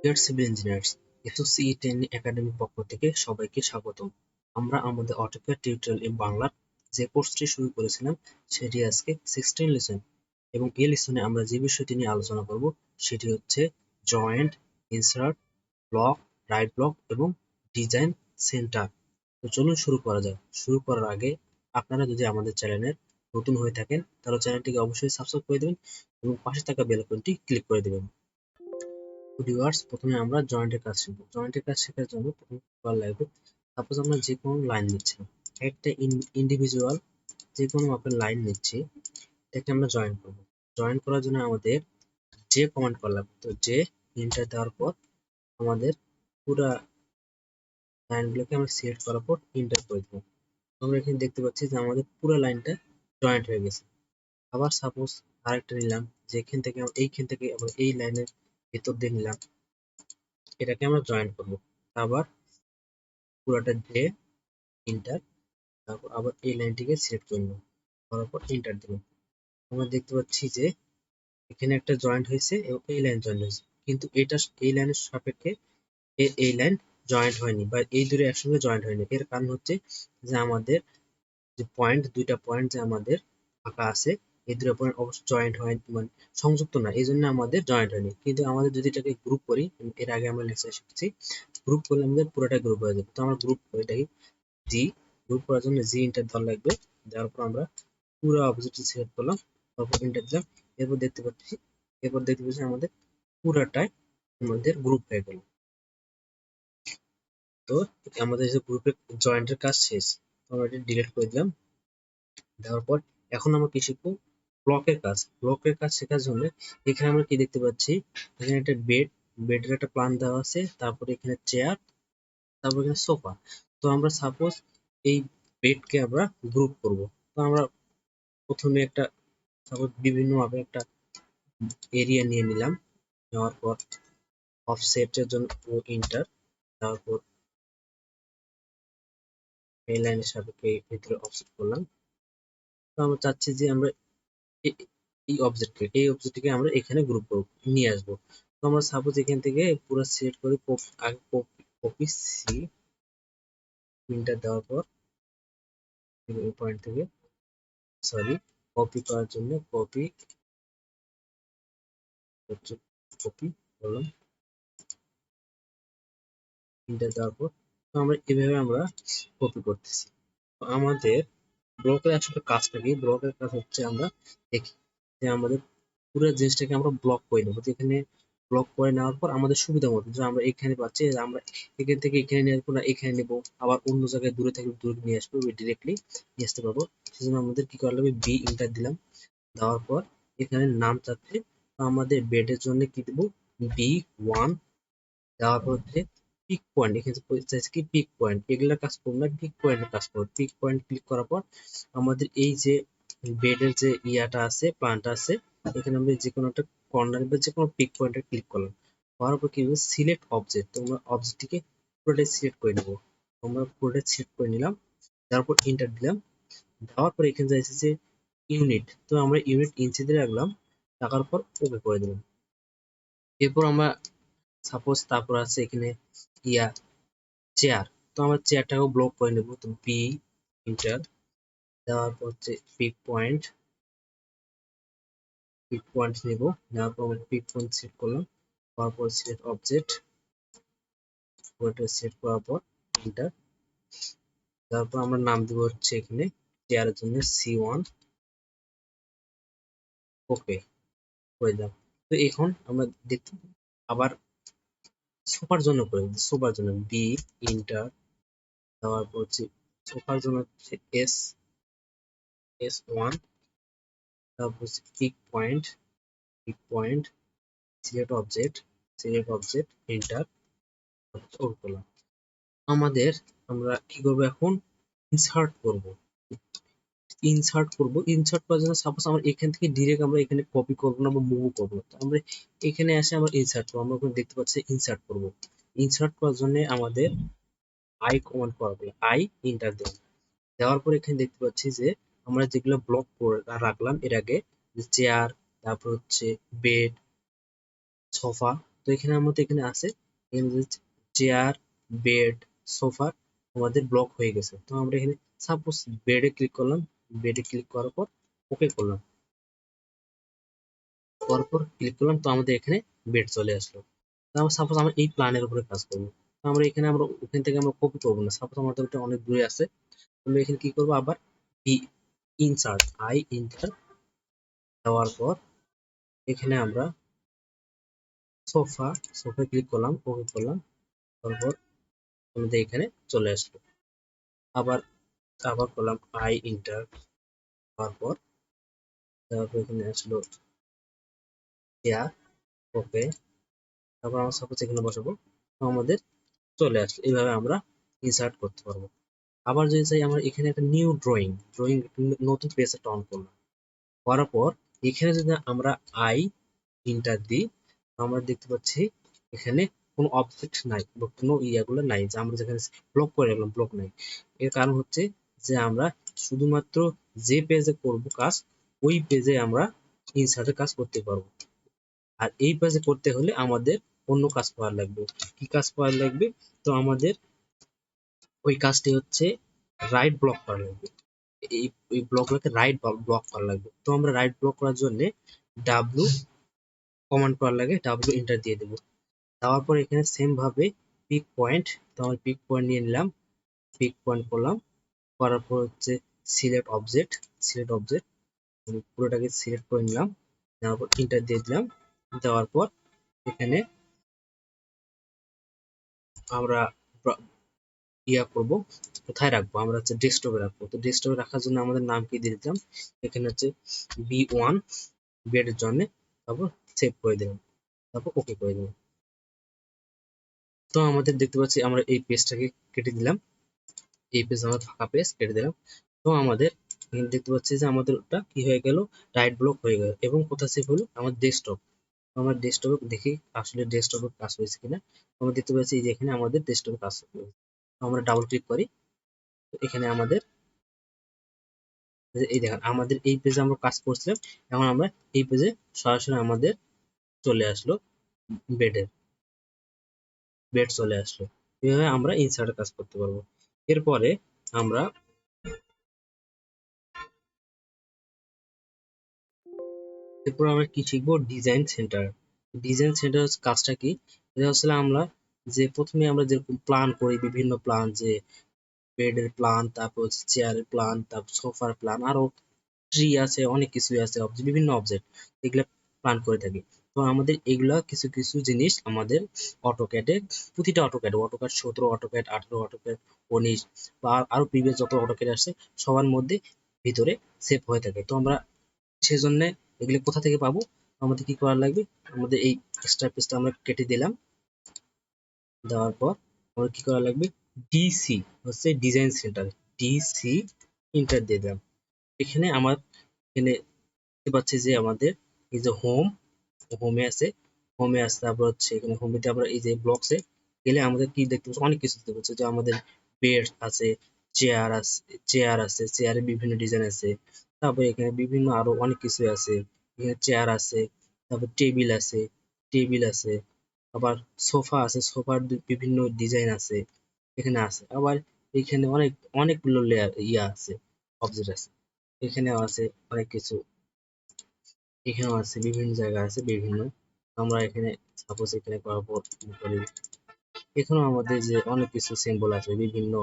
Deer civil engineers, AutoCAD একাডেমির পক্ষ থেকে সবাইকে স্বাগতম। আমরা আমাদের AutoCAD টিউটোরিয়াল ইন বাংলার যে কোর্সটি শুরু করেছিলাম সেটি আজকে 16 লেসন, এবং এই লেসনে আমরা যে বিষয়টি নিয়ে আলোচনা করব সেটি হচ্ছে joint, insert, block, right block এবং ডিজাইন সেন্টার। তো চলুন শুরু করা যাক। শুরু করার আগে আপনারা যদি আমাদের চ্যানেলের নতুন হয়ে থাকেন তাহলে চ্যানেলটিকে অবশ্যই সাবস্ক্রাইব করে দেবেন এবং পাশে থাকা বেল আইকনটি ক্লিক করে দেবেন। ভিউয়ার্স, প্রথমে আমরা জয়েন্টের কাজ শিখব। জয়েন্টের কাজ শেখার জন্য প্রথমে করা লাগবে, সাপোজ আমরা যে কোনো লাইন নিচ্ছি, একটা ইন্ডিভিজুয়াল যে কোনো মাপের লাইন নিচ্ছি, এটাকে আমরা জয়েন করব। জয়েন করার জন্য আমাদের যে কমান্ড করা লাগবে, তো যে এন্টার দেওয়ার পর আমাদের পুরা লাইনগুলোকে আমরা সিলেক্ট করার পর এন্টার করে দেবো। আমরা এখানে দেখতে পাচ্ছি যে আমাদের পুরো লাইনটা জয়েন্ট হয়ে গেছে। আবার সাপোজ আরেকটা নিলাম, যেখান থেকে এইখান থেকে আমরা এই লাইনের ভেতর দিয়ে নিলাম, এটাকে আমরা জয়েন করব। আবার পুরোটা দিয়ে এন্টার, তারপর আবার এই লাইনটিকে সিলেক্ট করে নেব, করার পর এন্টার দেব। আমরা দেখতে পাচ্ছি যে এখানে একটা জয়েন্ট হয়েছে এবং এই লাইন জয়েন্ট হয়েছে, কিন্তু এটা এই লাইনের সাপেক্ষে এই লাইন জয়েন্ট হয়নি বা এই দুটো একসঙ্গে জয়েন্ট হয়নি। এর কারণ হচ্ছে যে আমাদের যে পয়েন্ট, দুইটা পয়েন্ট যে আমাদের ফাঁকা আছে, এই দুটো পয়েন্ট অবশ্য জয়েন্ট হয়, মানে সংযুক্ত না, এই জন্য আমাদের জয়েন্ট হয়নি। কিন্তু আমাদের যদি এটাকে গ্রুপ করি, এর আগে আমরা লেকচারে শিখছি গ্রুপ করলে আমাদের পুরোটা গ্রুপ হয়ে যাবে। তো আমরা গ্রুপ করি, এটাকে জি, গ্রুপ করার জন্য জি এন্টার দেওয়া লাগবে। দেওয়ার পর আমরা পুরো অবজেক্টটি সিলেক্ট করলাম, তারপর এন্টার দিলাম। এরপর দেখতে পাচ্ছি আমাদের পুরাটাই আমাদের গ্রুপ হয়ে গেল। তো আমাদের যে গ্রুপের জয়েন্টের কাজ শেষ, তো আমরা এটা ডিলিট করে দিলাম। দেওয়ার পর এখন আমরা কি শিখবো? ব্লকের কাজ। ব্লকের কাজ শেখার জন্য এখানে আমরা কি দেখতে পাচ্ছি, এখানে একটা বেডের একটা প্ল্যান দেওয়া আছে, তারপরে এখানে চেয়ার, তারপর এখানে সোফা। তো আমরা সাপোজ এই বেডকে আমরা গ্রুপ করব। তো আমরা প্রথমে একটা সাপোজ বিভিন্ন ভাবে একটা এরিয়া নিয়ে নিলাম, নেওয়ার পর অফসেটের জন্য ইন্টার, তারপর এই লাইনের সাপেক্ষে ভিতরে অফসেট করলাম। তো আমরা চাচ্ছি যে আমরা এই অবজেক্টটিকে আমরা এখানে গ্রুপ করব, নিয়ে আসবো। তো আমরা সাপোজ এখান থেকে পুরো সিলেক্ট করে আগে কপি সি, ইন্টার দেওয়ার পর এই পয়েন্ট থেকে কপি করার জন্য কপি করলাম, ইন্টার দেওয়ার পর তো আমরা এভাবে আমরা কপি করতেছি। তো আমাদের ব্লকের আসলে কাজটা কি? ব্লকের কাজ হচ্ছে আমরা দেখি যে আমাদের পুরো জিনিসটাকে আমরা ব্লক করে নেবো। যেখানে ব্লক করে নেওয়ার পর আমাদের সুবিধা মতো যে আমরা এখানে পাচ্ছি, যে আমরা এখান থেকে এখানে নেওয়ার পর এখানে নেবো, আবার অন্য জায়গায় দূরে থাকলে দূরে নিয়ে আসবো, ডিরেক্টলি নিয়ে আসতে পারবো। সেজন্য আমাদের কি করা লাগবে, বি ইন্টার দিলাম। দেওয়ার পর এখানে নাম চাচ্ছে, তো আমাদের বেডের জন্য কি দেবো, B1। দেওয়ার পর হচ্ছে পিক পয়েন্ট, এখানে চাইছে কি পিক পয়েন্ট, এগুলা কাজ করবো না, পিক পয়েন্টের কাজ করবো। পিক পয়েন্ট ক্লিক করার পর আমাদের এই যে বেডের যে ইয়াটা আছে, প্ল্যানটা আছে, এখানে আমরা যে কোনো একটা কর্নার বা যে কোনো পিক পয়েন্টে ক্লিক করলাম। করার পর কি হবে, সিলেক্ট অবজেক্ট, তো আমরা অবজেক্টটিকে পুরোটাই সিলেক্ট করে নেবো। আমরা পুরোটাই সিলেক্ট করে নিলাম, তারপর এন্টার দিলাম। দেওয়ার পর এখানে চাইছে যে ইউনিট, তো আমরা ইউনিট ইঞ্চি দিয়ে রাখলাম, রাখার পর ওকে করে দিলাম। এরপর আমরা সাপোজ তারপর আছে এখানে ইয়া চেয়ার, তো আমরা চেয়ারটাকেও ব্লক করে নেব। তো বি ইন্টার দেওয়ার পর হচ্ছে পিক পয়েন্ট নেব, নেওয়ার পর আমরা পিক পয়েন্ট সেট করলাম, তারপর সিলেক্ট অবজেক্ট, ওটা সেট করার পর এন্টার। তারপর আমরা নাম দেব হচ্ছে এখানে চেয়ারের জন্য C1, ওকে করে দিলাম। তো এখন আমরা দেখতে আবার সোফার জন্য করে দিই, সোফার জন্য বি ইন্টার দেওয়ার পর হচ্ছে সোফার জন্য হচ্ছে S1, তারপর হচ্ছে pick point select object enter করলাম। আমাদের আমরা কি করব, এখন ইনসার্ট করার জন্য সাপোজ আমরা এখান থেকে ডিরেক্ট আমরা এখানে কপি করবো না বা মুভ করবো না, তো আমরা এখানে এসে আমরা ইনসার্ট করবো। আমরা ওখানে দেখতে পাচ্ছি ইনসার্ট করবো। ইনসার্ট করার জন্য আমাদের আই কমান্ড করবে, আই ইন্টার দেব। দেওয়ার পর এখানে দেখতে পাচ্ছি যে আমরা যেগুলো ব্লক করে রাখলাম এর আগে, চেয়ার, তারপর হচ্ছে বেড, সোফা, তো এখানে আমাদের এখানে আছে চেয়ার, বেড, সোফা আমাদের ব্লক হয়ে গেছে। তো আমরা এখানে সাপোজ বেডে ক্লিক করলাম, বেডে ক্লিক করার পর ওকে করলাম, পরপর ক্লিক করলাম, তো আমাদের এখানে বেড চলে আসলো। তারপর সাপোজ আমরা এই প্ল্যানের উপরে কাজ করবো, তো আমরা এখানে আমরা ওখান থেকে আমরা কপি করবো না, সাপোজ আমাদের ওটা অনেক দূরে আছে, আমরা এখানে কি করবো আবার ইনসার্ট ইন্টার দেওয়ার পর এখানে আমরা সোফা সোফায় ক্লিক করলাম, ওকে করলাম, তারপর আমাদের এখানে চলে আসলো। আবার আবার করলাম ইন্টার, তারপর এখানে আসলো চেয়ার, ওকে, তারপর আমরা সাপোজ এখানে বসাবো, তো আমাদের চলে আসলো। এইভাবে আমরা ইনসার্ট করতে পারবো। আবার যদি চাই আমরা এখানে একটা নিউ ড্রয়িং ড্রয়িং নতুন পেজ একটা অন করলাম, করার পর এখানে যদি আমরা আই ইন্টার দিই, আমরা দেখতে পাচ্ছি এখানে কোনো অবজেক্ট নাই বা কোনো ইয়াগুলো নাই, যে আমরা যেখানে ব্লক করে রাখলাম ব্লক নাই। এর কারণ হচ্ছে যে আমরা শুধুমাত্র যে পেজে করব কাজ, ওই পেজে আমরা ইনসার্টের কাজ করতে পারবো। আর এই পেজে করতে হলে আমাদের অন্য কাজ পাওয়ার লাগবে। কি কাজ পাওয়ার লাগবে? তো আমাদের ওই কাজটি হচ্ছে রাইট ব্লক করা লাগবে। এই এই ব্লকগুলোকে রাইট ব্লক করা লাগবে। তো আমরা রাইট ব্লক করার জন্য ডাব্লু কমান্ড করার লাগে, ডাব্লু এন্টার দিয়ে দেবো। দেওয়ার পর এখানে সেম ভাবে পিক পয়েন্ট, তো আমরা পিক পয়েন্ট নিয়ে নিলাম, পিক পয়েন্ট করলাম, করার পর হচ্ছে সিলেক্ট অবজেক্ট, সিলেক্ট অবজেক্ট পুরোটাকে সিলেক্ট করে নিলাম, নেওয়ার পর এন্টার দিয়ে দিলাম। দেওয়ার পর এখানে আমরা ইয়া করব, কোথায় রাখবো, আমরা হচ্ছে ডেস্কটপে রাখবো। তো ডেস্কটপে রাখার জন্য আমাদের নাম কি দিয়ে দিলাম, এখানে হচ্ছে B1 বেডের জন্য, তারপর সেভ করে দিলাম, তারপর ওকে করে দিলাম। তো আমাদের দেখতে পাচ্ছি আমরা এই পেজটাকে কেটে দিলাম, এই পেজ আমরা ফাঁকা পেজ কেটে দিলাম। তো আমাদের এখানে দেখতে পাচ্ছি যে আমাদের ওটা কি হয়ে গেল, রাইট ব্লক হয়ে গেল। এবং কোথায় সেভ হলো, আমার ডেস্কটপ। আমার ডেস্কটপে দেখি আসলে ডেস্কটপে কাজ হয়েছে কিনা। আমরা দেখতে পাচ্ছি যে এখানে আমাদের ডেস্কটপে কাজ হয়েছে। আমরা ডাবল ক্লিক করি, এখানে আমাদের এই দেখেন আমাদের এই পেজে আমরা কাজ করছিলাম, এখন আমরা এই পেজে সরাসরি আমাদের চলে আসলো, বেডের বেড চলে আসলো। এইভাবে আমরা ইনসার্টের কাজ করতে পারবো। এরপরে আমরা কি শিখবো, ডিজাইন সেন্টার। ডিজাইন সেন্টার কাজটা কি, এটা হচ্ছে আমরা যে প্রথমে আমরা যেরকম প্ল্যান করি, বিভিন্ন প্ল্যান, যে বেডের প্ল্যান, তারপর হচ্ছে চেয়ারের প্ল্যান, তারপর সোফার প্ল্যান, আরো ট্রি আছে, অনেক কিছুই আছে, বিভিন্ন অবজেক্ট, এগুলা প্ল্যান করে থাকি। তো আমাদের এগুলা কিছু কিছু জিনিস আমাদের অটোক্যাডে, প্রতিটা অটোক্যাড 17, অটোক্যাড 18, অটোক্যাড 19 বা আরো প্রিভিয়াস যত অটোক্যাড আসছে সবার মধ্যে ভিতরে সেভ হয়ে থাকে। তো আমরা সেজন্য এগুলো কোথা থেকে পাবো, আমাদের কি করা লাগবে, আমাদের এই এক্সট্রা পেজটা আমরা কেটে দিলাম, দেওয়ার পর আমাদের কি করা লাগবে, ডিসি হচ্ছে ডিজাইন সেন্টার, ডিসি ইন্টার দিয়ে দিলাম। এখানে আমার এখানে দেখতে পাচ্ছি যে আমাদের এই যে হোমে আছে, তারপর হচ্ছে এখানে হোমেতে আমরা এই যে ব্লকসে গেলে আমাদের কি দেখতে পাচ্ছি, অনেক কিছু দেখতে পাচ্ছি, যে আমাদের বেড আছে, চেয়ার আছে, চেয়ারে বিভিন্ন ডিজাইন আছে, তারপর এখানে বিভিন্ন আরো অনেক কিছু আছে, এখানে চেয়ার আছে, তারপর টেবিল আছে, আবার সোফা আছে, সোফার বিভিন্ন ডিজাইন আছে, এখানে আছে। আবার এখানে অনেকগুলো লেয়ার আছে, অবজেক্ট আছে, এখানেও আছে অনেক কিছু, এখানেও আছে, বিভিন্ন জায়গায় আছে বিভিন্ন। আমরা এখানে সাপোজ এখানে করার পর করি, এখানেও আমাদের যে অনেক কিছু সিম্বল আছে, বিভিন্ন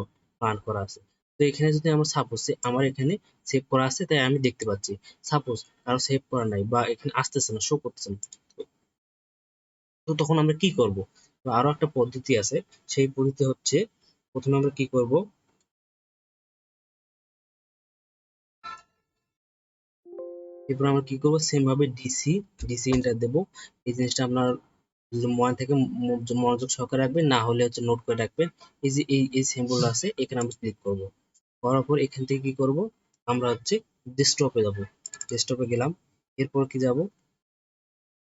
প্ল্যান করা আছে। তো এখানে যদি আমরা সাপোজ আমার এখানে সেভ করা আছে তাই আমি দেখতে পাচ্ছি, সাপোজ কারো সেভ করা নাই বা এখানে আসতেছে না, শো করতেছে না, তো তখন আমরা কি করব, তো আরো একটা পদ্ধতি আছে, সেই পদ্ধতি হচ্ছে প্রথমে আমরা কি করব, এরপর আমরা কি করব, সেম ভাবে ডিসি এন্টার দেব। এই জিনিসটা আপনার যদি মনে থেকে মনোযোগ সহকারে রাখবেন, না হলে হচ্ছে নোট করে রাখবেন। এই যে এই সিম্বল আছে, এখানে আমরা ক্লিক করব, করার পর এখান থেকে কি করব, আমরা হচ্ছে ডেস্কটপে যাব, ডেস্কটপে গেলাম, এরপর কি যাব,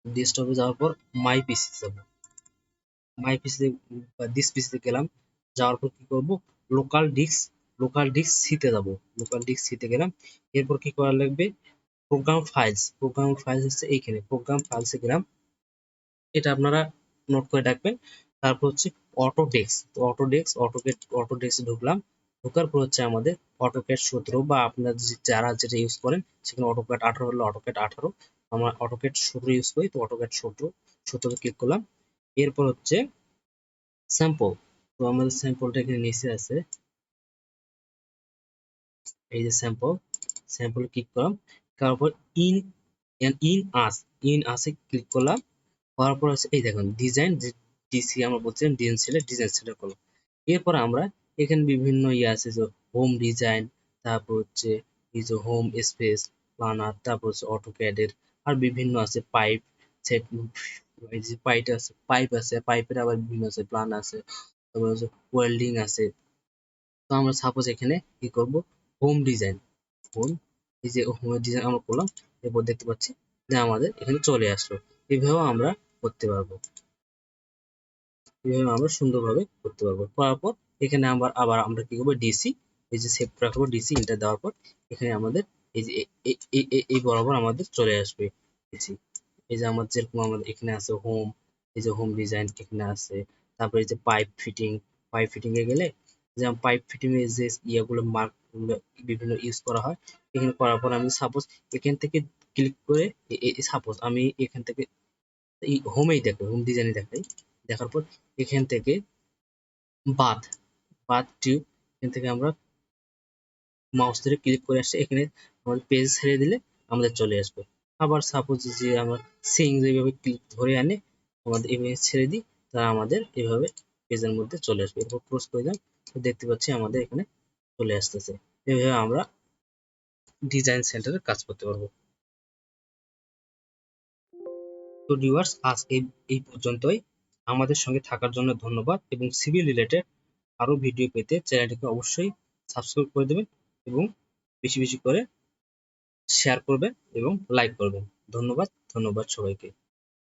ডেস্কটপে যাওয়ার পর মাই পিসি যাব, মাই পিসিতে বা দিস পিসিতে গেলাম, যাওয়ার পর কি করব, লোকাল ডিস্ক সিতে যাব, লোকাল ডিস্ক সিতে গেলাম, এরপর কি করা লাগবে, প্রোগ্রাম ফাইলস হচ্ছে এইখানে প্রোগ্রাম ফাইলসে গেলাম। এটা আপনারা নোট করে রাখবেন। তারপর হচ্ছে অটোডেস্ক, তো অটোডেস্ক ঢুকলাম। ঢোকার পর হচ্ছে আমাদের অটোক্যাড 17 বা আপনার যারা যেটা ইউজ করেন, সেখানে অটোক্যাড 18 হলে অটোক্যাড 18, আমরা অটোক্যাড 17 ইউজ করি, তো অটোক্যাড 17 ক্লিক করলাম। এরপর হচ্ছে স্যাম্পল, তো আমাদের স্যাম্পলটা এখানে নিচে আছে, এই যে স্যাম্পল ক্লিক করলাম। তারপর ইন ইন আস ইন আসে ক্লিক করলাম। করার পর হচ্ছে এই দেখুন ডিজাইন ডিসি, আমরা বলছিলাম ডিজাইন সিলেক্ট করলাম। এরপর আমরা এখানে বিভিন্ন ইয়ে আছে, যে হোম ডিজাইন, তারপর হচ্ছে এই যে হোম স্পেস প্ল্যানার, তারপর হচ্ছে অটোক্যাডের আর বিভিন্ন আছে পাইপ সেট, এই যে পাইপ আছে, পাইপের আবার বিভিন্ন আছে, প্ল্যান আছে, তারপর হচ্ছে ওয়েল্ডিং আছে। তো আমরা সাপোজ এখানে কি করব, হোম ডিজাইন, হোম, এই যে হোম ডিজাইন আমরা করলাম। এরপর দেখতে পাচ্ছি যে আমাদের এখানে চলে আসলো। এইভাবেও আমরা করতে পারবো, এইভাবে আমরা সুন্দরভাবে করতে পারবো। করার পর এখানে আবার আমরা কি করবো, ডিসি, এই যে সেভ রাখবো, ডিসি এন্টার দেওয়ার পর এখানে আমাদের এই যে এই বরাবর আমাদের চলে আসবে ডিসি। এই যে আমাদের যেরকম আমাদের এখানে আছে হোম, এই যে হোম ডিজাইন এখানে আছে। তারপরে এই যে পাইপ ফিটিং এ গেলে যেমন পাইপ ফিটিং এর যে ইয়েগুলো মার্ক বিভিন্ন ইউজ করা হয়, এখানে করার পর আমি সাপোজ এখান থেকে ক্লিক করে সাপোজ আমি এখান থেকে এই হোমেই দেখাই, হোম ডিজাইনে দেখাই। দেখার পর এখান থেকে বাথ বাথ টিউব, এখান থেকে আমরা মাউস ধরে ক্লিক করে আসছে, এখানে আমাদের পেজ ছেড়ে দিলে আমাদের চলে আসবে। আবার সাপোজ যে আমরা সিং যেভাবে ক্লিক ধরে আনে আমাদের ইমেজ ছেড়ে দিই, তারা আমাদের এভাবে পেজের মধ্যে চলে আসবে। এরপর ক্লোজ করে দিলাম, দেখতে পাচ্ছি আমাদের এখানে চলে আসতেছে। এভাবে আমরা ডিজাইন সেন্টারে কাজ করতে পারবো। তো ভিউয়ার্স, আজ এই পর্যন্তই। আমাদের সঙ্গে থাকার জন্য ধন্যবাদ, এবং সিভিল রিলেটেড আরো ভিডিও পেতে চ্যানেলটিকে অবশ্যই সাবস্ক্রাইব করে দেবেন, এবং বেশি বেশি করে শেয়ার করবেন এবং লাইক করবেন। ধন্যবাদ সবাইকে।